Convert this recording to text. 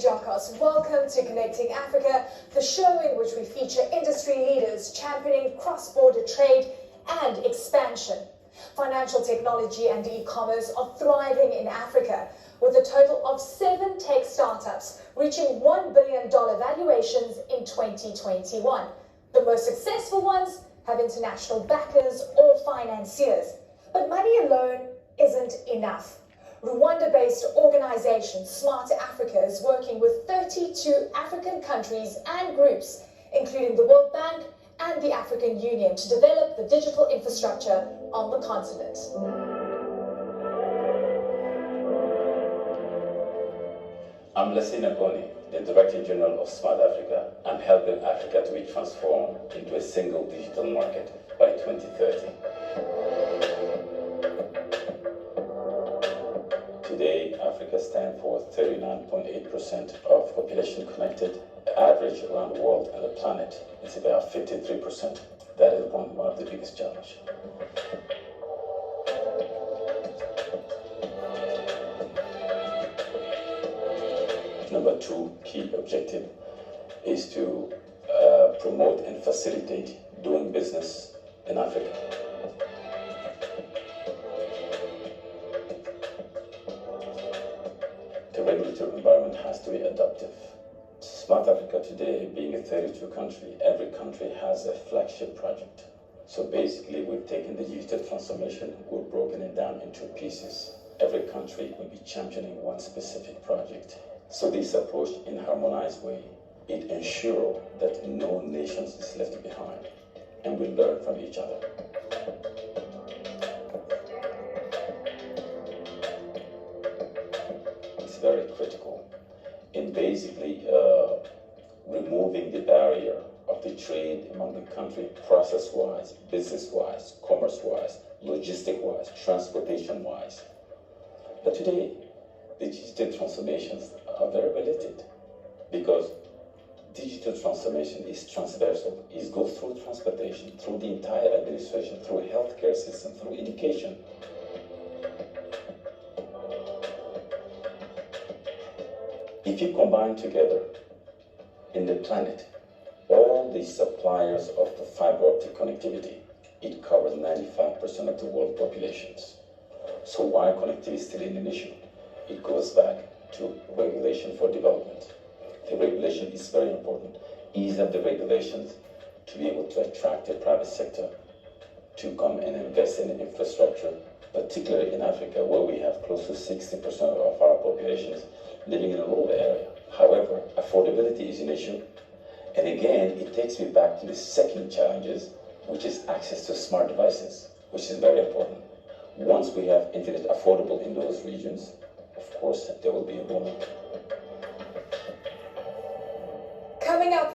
Jocos. Welcome to Connecting Africa, the show in which we feature industry leaders championing cross-border trade and expansion. Financial technology and e-commerce are thriving in Africa, with a total of 7 tech startups reaching $1 billion valuations in 2021. The most successful ones have international backers or financiers. But money alone isn't enough. Rwanda-based organization Smart Africa is working with 32 African countries and groups, including the World Bank and the African Union, to develop the digital infrastructure on the continent. I'm Lassina Koni, the Director General of Smart Africa. I'm helping Africa to be transformed into a single digital market by 2030. Today, Africa stands for 39.8% of population connected. The average around the world and the planet is about 53%. That is one of the biggest challenges. Number 2 key objective is to promote and facilitate doing business in Africa. The regulatory environment has to be adaptive. Smart Africa today, being a 32 country, every country has a flagship project. So basically, we've taken the digital transformation, we've broken it down into pieces. Every country will be championing one specific project. So this approach, in a harmonized way, it ensures that no nation is left behind, and we learn from each other. It's very critical in basically removing the barrier of the trade among the country, process-wise, business-wise, commerce-wise, logistic-wise, transportation-wise. But today, the digital transformations are very related, because digital transformation is transversal. It goes through transportation, through the entire administration, through healthcare system, through education. If you combine together in the planet all the suppliers of the fiber optic connectivity, it covers 95% of the world populations. So why connectivity is still an issue? It goes back to regulation for development. The regulation is very important. Ease up the regulations to be able to attract the private sector to come and invest in infrastructure, particularly in Africa, where we have close to 60% of our populations living in a rural area. However, affordability is an issue. And again, it takes me back to the second challenges, which is access to smart devices, which is very important. Once we have internet affordable in those regions, of course, there will be a boom. Coming up